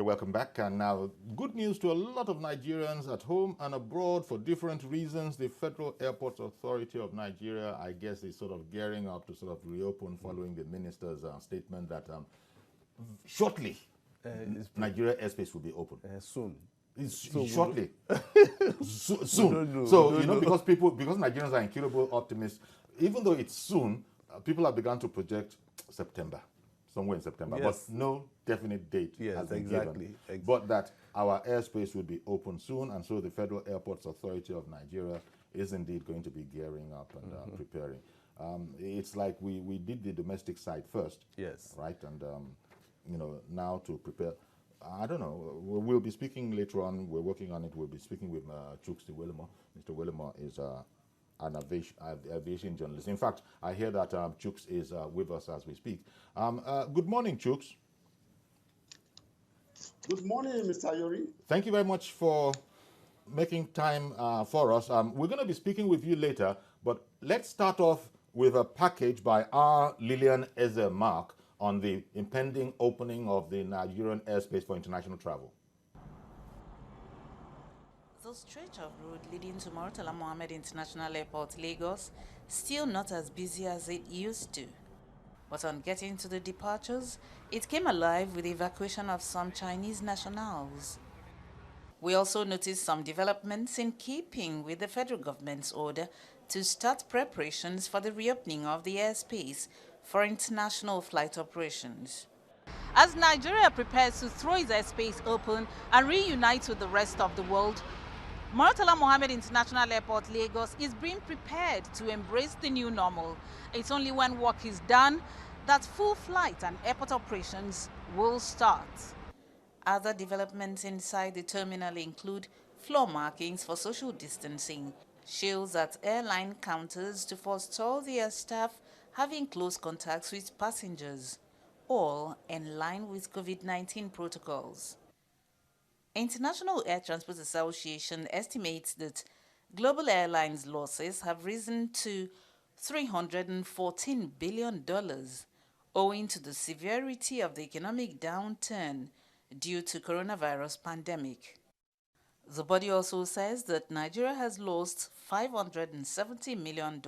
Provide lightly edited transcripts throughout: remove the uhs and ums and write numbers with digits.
Okay, welcome back. And now, good news to a lot of Nigerians at home and abroad for different reasons. The Federal Airports Authority of Nigeria, I guess, is sort of gearing up to sort of reopen following the minister's statement that shortly Nigeria airspace will be open. Soon. So shortly. Soon. Know. So, because Nigerians are incurable optimists, even though it's soon, people have begun to project September. Somewhere in September, yes. But no definite date has been given. But that our airspace will be open soon, and so the Federal Airports Authority of Nigeria is indeed going to be gearing up and preparing. It's like we did the domestic side first, yes, right? And now to prepare. I don't know. We'll be speaking later on. We're working on it. We'll be speaking with Chuks Willimore. Mr. Willimore is an aviation journalist. In fact, I hear that Chuks is with us as we speak. Good morning, Chuks. Good morning, Mr. Yori. Thank you very much for making time for us. We're going to be speaking with you later, but let's start off with a package by R. Lillian Eze-Mark on the impending opening of the Nigerian airspace for international travel. The stretch of road leading to Murtala Mohammed International Airport, Lagos, still not as busy as it used to. But on getting to the departures, it came alive with the evacuation of some Chinese nationals. We also noticed some developments in keeping with the federal government's order to start preparations for the reopening of the airspace for international flight operations. As Nigeria prepares to throw its airspace open and reunite with the rest of the world, Murtala Mohammed International Airport, Lagos is being prepared to embrace the new normal. It's only when work is done that full flight and airport operations will start. Other developments inside the terminal include floor markings for social distancing, shields at airline counters to forestall their staff having close contacts with passengers, all in line with COVID-19 protocols. International Air Transport Association estimates that global airlines' losses have risen to $314 billion, owing to the severity of the economic downturn due to coronavirus pandemic. The body also says that Nigeria has lost $570 million,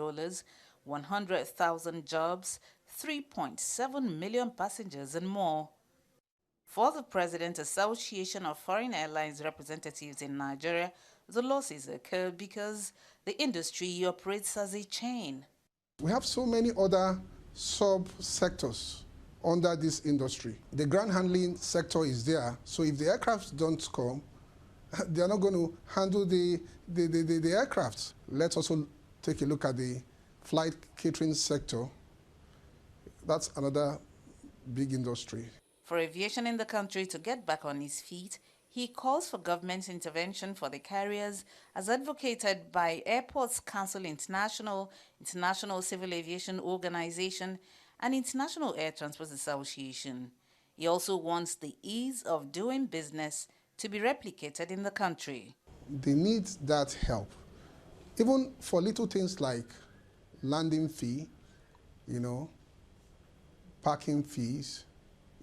100,000 jobs, 3.7 million passengers, and more. For the President Association of Foreign Airlines Representatives in Nigeria, the losses occur because the industry operates as a chain. We have so many other sub-sectors under this industry. The ground handling sector is there, so if the aircraft don't come, they're not going to handle the aircraft. Let's also take a look at the flight catering sector. That's another big industry. For aviation in the country to get back on its feet, he calls for government intervention for the carriers as advocated by Airports Council International, International Civil Aviation Organization, and International Air Transport Association. He also wants the ease of doing business to be replicated in the country. They need that help, even for little things like landing fee, parking fees,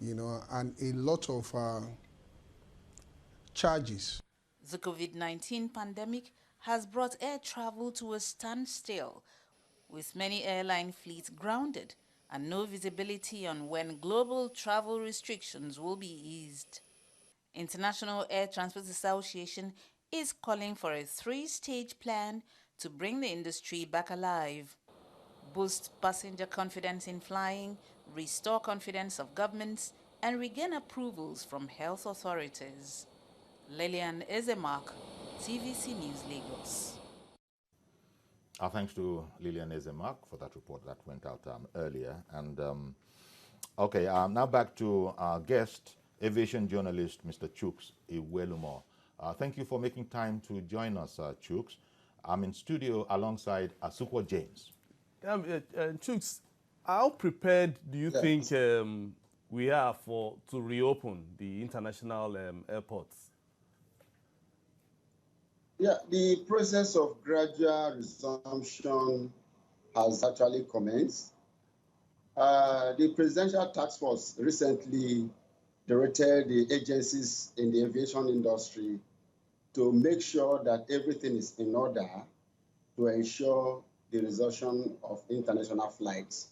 and a lot of charges. The COVID-19 pandemic has brought air travel to a standstill, with many airline fleets grounded and no visibility on when global travel restrictions will be eased. International Air Transport Association is calling for a 3-stage plan to bring the industry back alive, boost passenger confidence in flying, restore confidence of governments, and regain approvals from health authorities. Lillian Eze-Mark, TVC News, Lagos. Our thanks to Lillian Eze-Mark for that report that went out earlier. And now back to our guest, aviation journalist, Mr. Chuks Willimore. Thank you for making time to join us, Chuks. I'm in studio alongside Asukwa James. Chuks, how prepared do you think we are to reopen the international airports? Yeah, the process of gradual resumption has actually commenced. The Presidential Task Force recently directed the agencies in the aviation industry to make sure that everything is in order to ensure the resumption of international flights.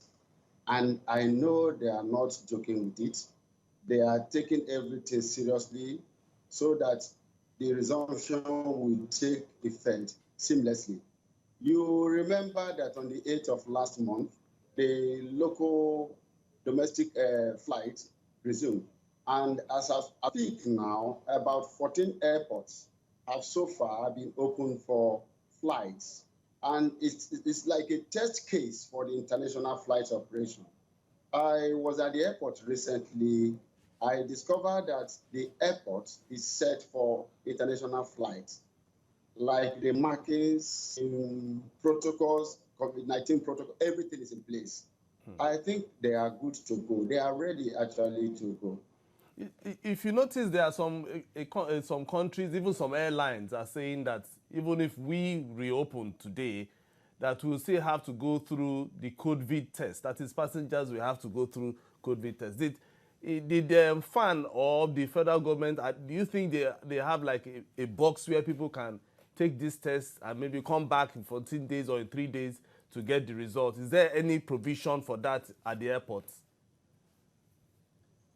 And I know they are not joking with it. They are taking everything seriously so that the resumption will take effect seamlessly. You remember that on the 8th of last month, the local domestic flight resumed. And as I speak now, about 14 airports have so far been opened for flights. And it's like a test case for the international flight operation. I was at the airport recently. I discovered that the airport is set for international flights, like the markings, protocols, COVID-19 protocol, everything is in place. I think they are good to go. They are ready actually to go. If you notice, there are some countries, even some airlines are saying that even if we reopen today, that we'll still have to go through the COVID test. That is, passengers will have to go through COVID test. Did Faan or the federal government, do you think they have like a box where people can take this test and maybe come back in 14 days or in 3 days to get the result? Is there any provision for that at the airports?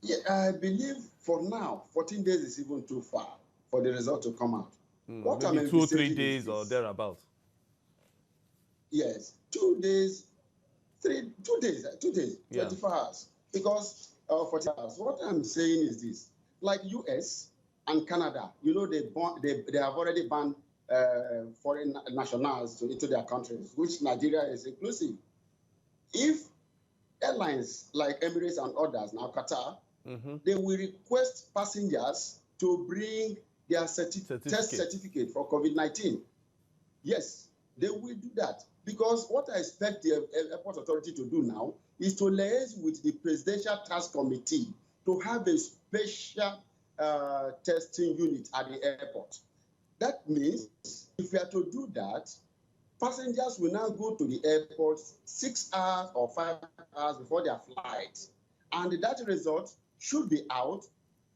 Yeah, I believe for now, 14 days is even too far for the result to come out. What maybe 2 or 3 days or thereabouts. Yes, 2 days, 2 days, yeah. 24 hours. Because 40 hours. What I'm saying is this: like US and Canada, you know, they have already banned foreign nationals into their countries, which Nigeria is inclusive. If airlines like Emirates and others, now Qatar, they will request passengers to bring their test certificate for COVID-19. Yes, they will do that. Because what I expect the airport authority to do now is to liaise with the Presidential Task Committee to have a special testing unit at the airport. That means if we are to do that, passengers will now go to the airport 6 hours or 5 hours before their flight. And that result should be out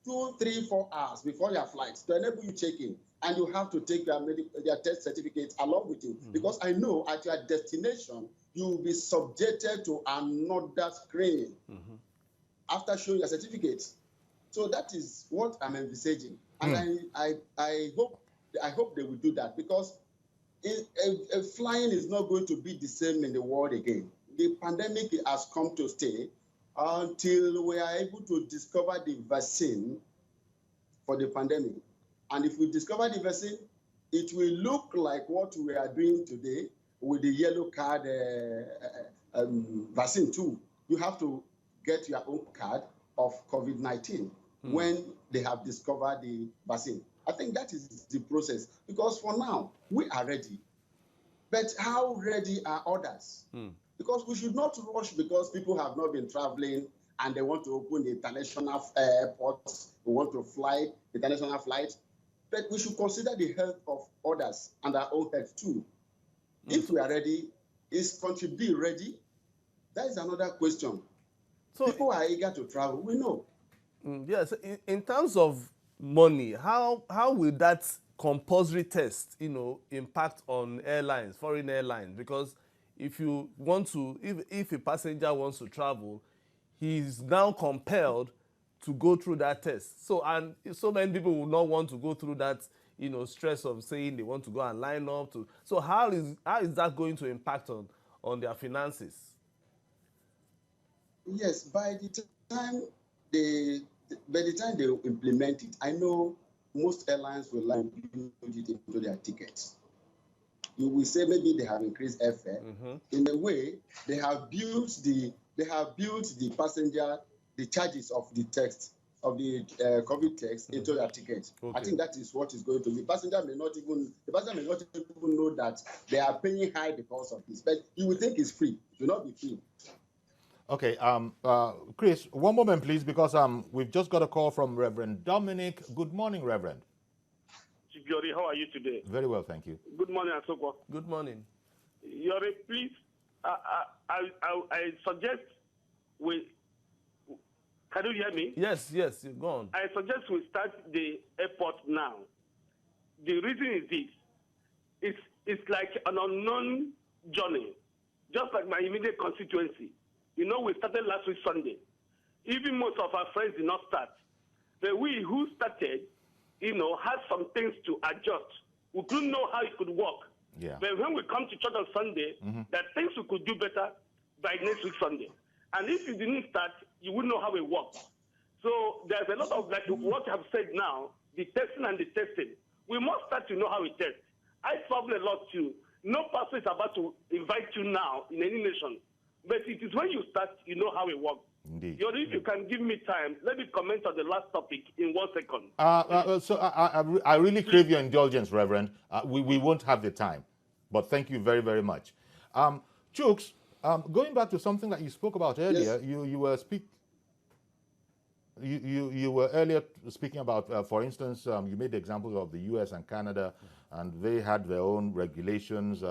2, 3, 4 hours before your flight to enable you check-in. And you have to take their test certificate along with you. Because I know at your destination, you will be subjected to another screening after showing your certificate. So that is what I'm envisaging. And I hope they will do that, because flying is not going to be the same in the world again. The pandemic has come to stay until we are able to discover the vaccine for the pandemic. And if we discover the vaccine, it will look like what we are doing today with the yellow card vaccine too. You have to get your own card of COVID-19 when they have discovered the vaccine. I think that is the process, because for now, we are ready. But how ready are others? Because we should not rush because people have not been traveling and they want to open the international airports, they want to fly international flights. But we should consider the health of others and our own health too. If we are ready, is country B ready? That is another question. So people are eager to travel, we know. Yes, in terms of money, how will that compulsory test, impact on airlines, foreign airlines? Because if you want to, if a passenger wants to travel, he's now compelled to go through that test. So, and so many people will not want to go through that, stress of saying they want to go and line up to. So how is that going to impact on their finances? Yes, by the time they implement it, I know most airlines will like put it into their tickets. You will say maybe they have increased airfare. In a way, they have built the passenger, the charges of the text of the COVID text into their ticket. Okay. I think that is what is going to be. The passenger may not even know that they are paying high because of this, but you will think it's free. It will not be free. Okay, Chris, one moment, please, because we've just got a call from Reverend Dominic. Good morning, Reverend. Yori, how are you today? Very well, thank you. Good morning, Asoko. Good morning. Yori, please, I suggest we Can you hear me? Yes, yes, go on. I suggest we start the airport now. The reason is this. It's like an unknown journey, just like my immediate constituency. You know, we started last week Sunday. Even most of our friends did not start. But we who started, you know, had some things to adjust. We couldn't know how it could work. Yeah. But when we come to church on Sunday, there are things we could do better by next week Sunday. And if you didn't start, you wouldn't know how it works. So there's a lot of, like what you have said now, the testing and the testing. We must start to know how we test. I travel a lot too. No pastor is about to invite you now in any nation. But it is when you start, you know how it works. Indeed. If you can give me time, let me comment on the last topic in 1 second. So I really crave your indulgence, Reverend. We won't have the time, but thank you very, very much. Chooks, going back to something that you spoke about earlier, Yes. you were earlier speaking about, for instance, you made examples of the U.S. and Canada, and they had their own regulations.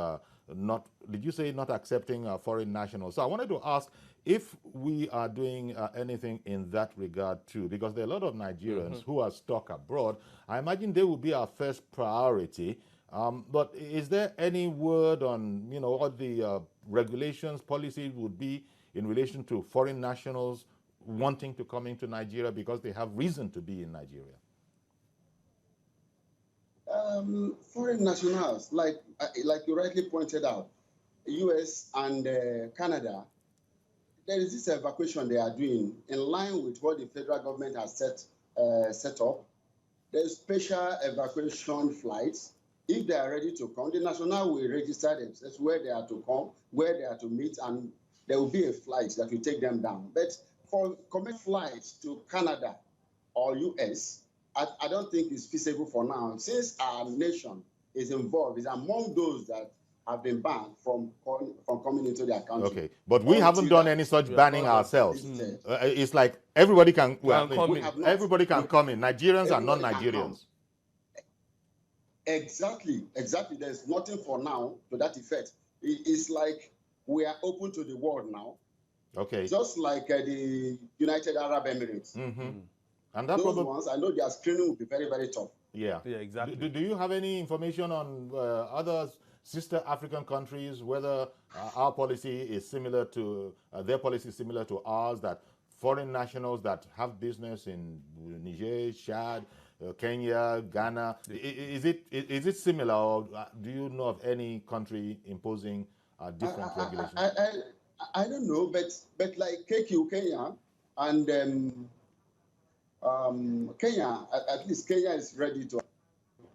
Did you say not accepting foreign nationals? So I wanted to ask if we are doing anything in that regard too, because there are a lot of Nigerians who are stuck abroad. I imagine they will be our first priority. But is there any word on, you know, what the regulations, policies would be in relation to foreign nationals wanting to come into Nigeria because they have reason to be in Nigeria? Foreign nationals, like you rightly pointed out, U.S. and Canada, there is this evacuation they are doing in line with what the federal government has set up. There's special evacuation flights. If they are ready to come, the national will register themselves where they are to come, where they are to meet, and there will be a flight that will take them down. But for commercial flights to Canada or U.S., I don't think it's feasible for now. Since our nation is involved, is among those that have been banned from coming into their country. Okay, but we haven't done any such banning ourselves. It's like everybody can everybody can come in, Nigerians and non-Nigerians. Exactly. There's nothing for now to that effect. It's like we are open to the world now. Okay. Just like the United Arab Emirates. And that those ones, I know their screening will be very, very tough. Yeah, exactly. Do you have any information on other sister African countries, whether our policy is similar to, their policy is similar to ours, that foreign nationals that have business in Niger, Chad, Kenya, Ghana, is it similar, or do you know of any country imposing different regulations? I don't know, but like KQ, Kenya, and Kenya, at least Kenya is ready to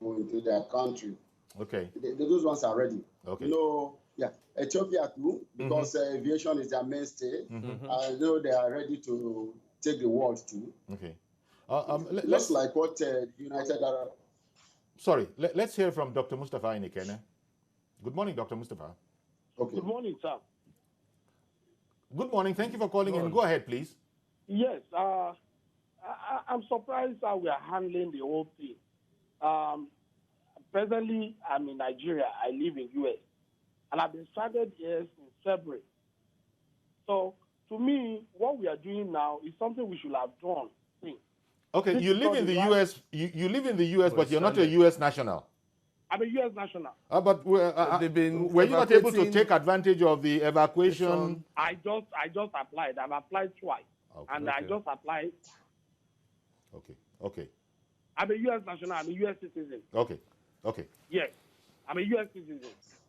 go into their country. Okay. Those ones are ready. Okay. You know, yeah, Ethiopia too, because aviation is their mainstay. I know they are ready to take the world too. Okay. Just like what United Arab. Sorry, let's hear from Dr. Mustafa Inikene. Good morning, Dr. Mustafa. Okay. Good morning, sir. Good morning. Thank you for calling in. Go ahead, please. Yes. I'm surprised how we are handling the whole thing. Presently, I'm in Nigeria. I live in U.S. And I've been stranded here since February. So, to me, what we are doing now is something we should have done. Okay, you live in the U.S. You live in the U.S., but you're not a U.S. national. I'm a U.S. national. But were you not able to take advantage of the evacuation? I just applied. I've applied twice. Okay. And I just applied. Okay. I'm a U.S. national. I'm a U.S. citizen. Okay. Yes. I'm a U.S. citizen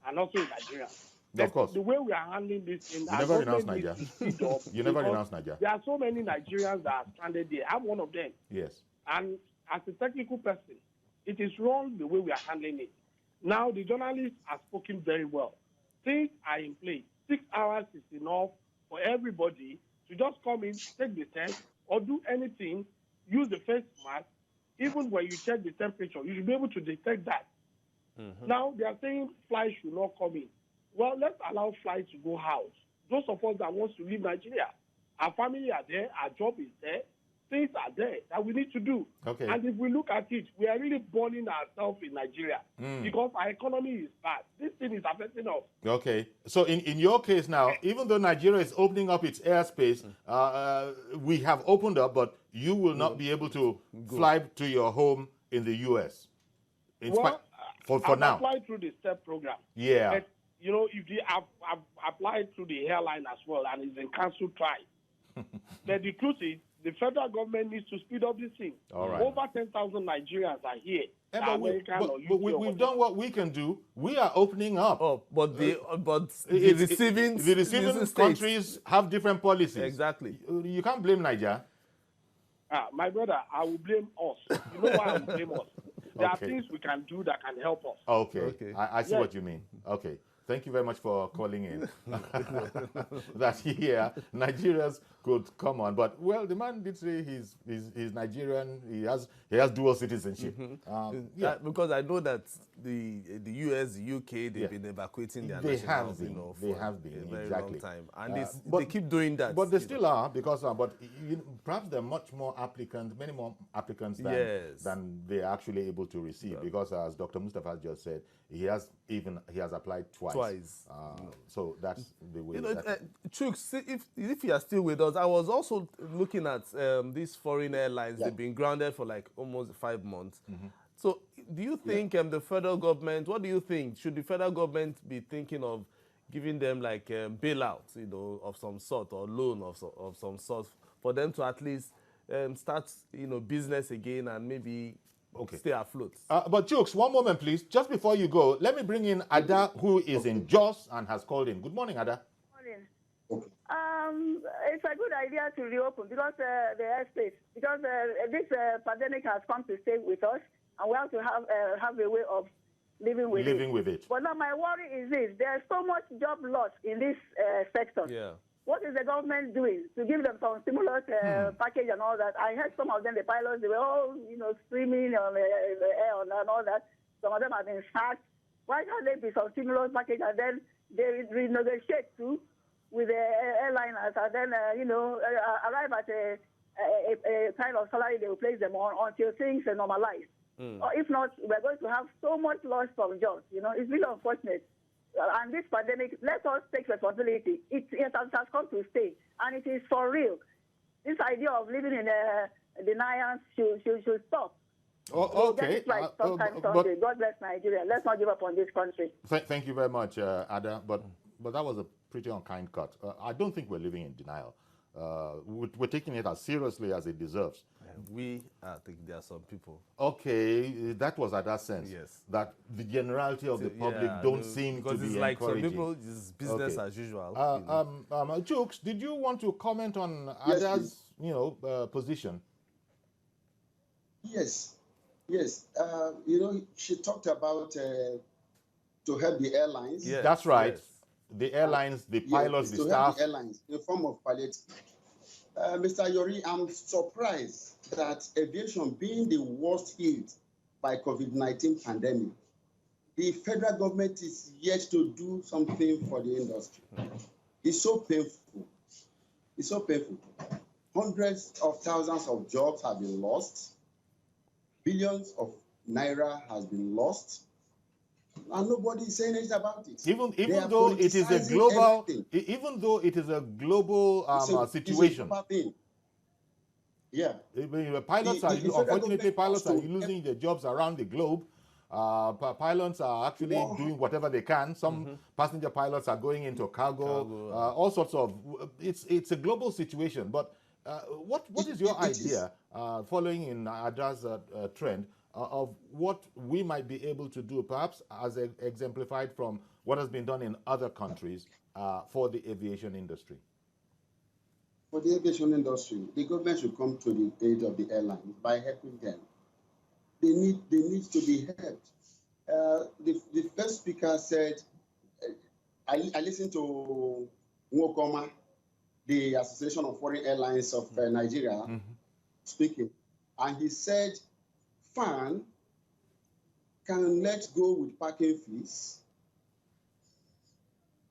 and also a Nigerian. Of course. The way we are handling this thing, you never renounced Nigeria. You never renounced Nigeria. There are so many Nigerians that are stranded there. I'm one of them. Yes. And as a technical person, it is wrong the way we are handling it. Now, the journalists are spoken very well. Things are in place. 6 hours is enough for everybody to just come in, take the test, or do anything, use the face mask. Even when you check the temperature, you should be able to detect that. Now, they are saying flights should not come in. Well, let's allow flights to go out. Those of us that want to leave Nigeria, our family are there, our job is there. things are there that we need to do. Okay. And if we look at it, we are really burning ourselves in Nigeria because our economy is bad. This thing is affecting us. Okay. So in your case now, even though Nigeria is opening up its airspace, we have opened up, but you will not be able to fly to your home in the U.S. For I've now. applied through the STEP program. Yeah. But, you know, I've applied through the airline as well, and it's been cancelled twice. But the truth is, the federal government needs to speed up this thing. All right. Over 10,000 Nigerians are here. But we've done what we can do. We are opening up. Oh, but the receiving countries have different policies. Exactly. You can't blame Nigeria. My brother, I will blame us. You know why I will blame us? There are things we can do that can help us. Okay. I see what you mean. Okay. Thank you very much for calling in. That here, Nigerians could come on, but well, the man did say he's Nigerian. He has dual citizenship. Because I know that the US, the UK, they've been evacuating their nationals, they have been a very exactly long time, and they keep doing that. But they still are because, perhaps there are many more applicants than they are actually able to receive. Because as Dr. Mustafa just said, he has applied twice. So that's the way. Chuks, if you are still with us, I was also looking at these foreign airlines. They've been grounded for like almost 5 months. So do you think the federal government, what do you think? Should the federal government be thinking of giving them like bailouts, of some sort, or loan of some sort, for them to at least start, business again and maybe stay afloat? But Chuks, one moment, please. Just before you go, let me bring in Ada, who is in Jos and has called in. Good morning, Ada. Morning. It's a good idea to reopen because the airspace, because this pandemic has come to stay with us, and we have to have a way of living with it. But now my worry is this: there's so much job loss in this sector. Yeah. What is the government doing to give them some stimulus package and all that? I heard some of them, the pilots, they were all, screaming on the air and all that. Some of them have been sacked. Why can't there be some stimulus package and then they renegotiate too with the airliners and then, arrive at a kind of salary they will place them on until things are normalized. Or if not, we're going to have so much loss from jobs. It's really unfortunate. And this pandemic, let us take responsibility. It has come to stay, and it is for real. This idea of living in denial should stop. Okay. Get it right sometime someday. God bless Nigeria. Let's not give up on this country. Thank you very much, Ada. But that was a pretty unkind cut. I don't think we're living in denial. We're taking it as seriously as it deserves. I think there are some people. Okay, that was at that sense. Yes. That the generality of the public don't seem to be like encouraging. some people, it's business as usual. Jukes, did you want to comment on Ada's, position? Yes. She talked about to help the airlines. Yes. That's right. Yes. The airlines, the pilots, the staff. To help the airlines in the form of palliative. Mr. Yori, I'm surprised that aviation being the worst hit by COVID-19 pandemic, the federal government is yet to do something for the industry. It's so painful. Hundreds of thousands of jobs have been lost. Billions of naira has been lost. And nobody is saying anything about it. Even though it is a global, situation. It's a thing. Yeah. Pilots unfortunately, pilots are losing their jobs around the globe. Pilots are actually doing whatever they can. Some passenger pilots are going into cargo. All sorts of. It's a global situation. But what is your idea, following in Ada's trend, of what we might be able to do, perhaps as exemplified from what has been done in other countries for the aviation industry? For the aviation industry, the government should come to the aid of the airlines by helping them. They need to be helped. The first speaker said, I listened to Nwokoma, the Association of Foreign Airlines of Nigeria, speaking, and he said, Faan can let go with parking fees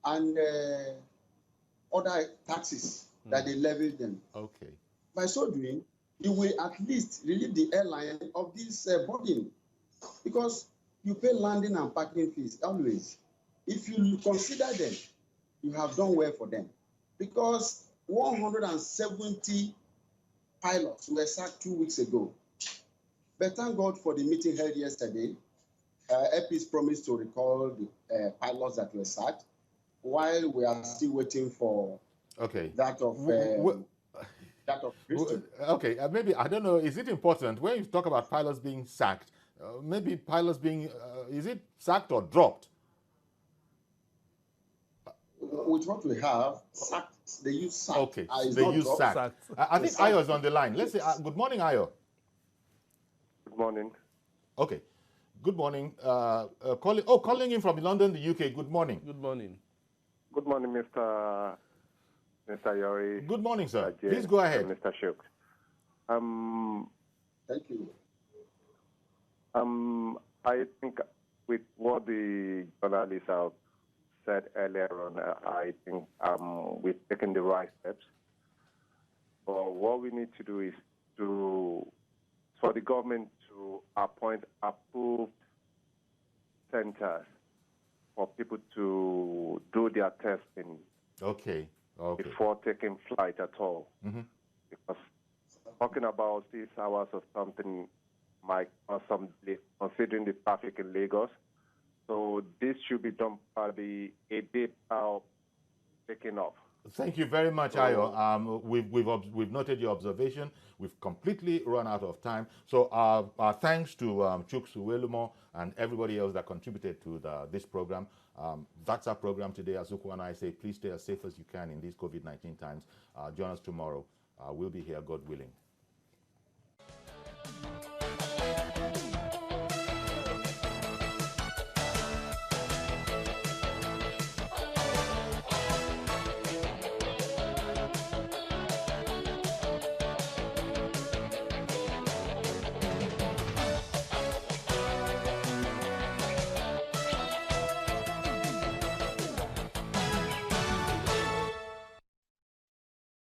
and other taxes that they levied them. Okay. By so doing, you will at least relieve the airline of this burden, because you pay landing and parking fees always. If you consider them, you have done well for them, because 170 pilots were sacked 2 weeks ago. But thank God for the meeting held yesterday. EPIS promised to recall the pilots that were sacked, while we are still waiting for that of Houston. Okay, maybe, I don't know, is it important when you talk about pilots being sacked, maybe pilots being, is it sacked or dropped? With what we have, sacked, they use sacked. Okay, they use sacked. I think Ayo is on the line. Let's say, good morning, Ayo. Good morning. Okay, good morning. Calling in from London, the UK. Good morning. Good morning. Good morning, Mr. Yori. Good morning, sir. Please go ahead. Mr. Shuk. Thank you. I think with what the journalists have said earlier on, I think we've taken the right steps. But what we need to do is for the government to appoint approved centers for people to do their testing before taking flight at all. Because talking about 6 hours or something might cause some delay, considering the traffic in Lagos. So this should be done probably a day out taking off. Thank you very much, Ayo. We've noted your observation. We've completely run out of time. So our thanks to Chuks Uwelumo and everybody else that contributed to this program. That's our program today. Azuku and I say, please stay as safe as you can in these COVID-19 times. Join us tomorrow. We'll be here, God willing.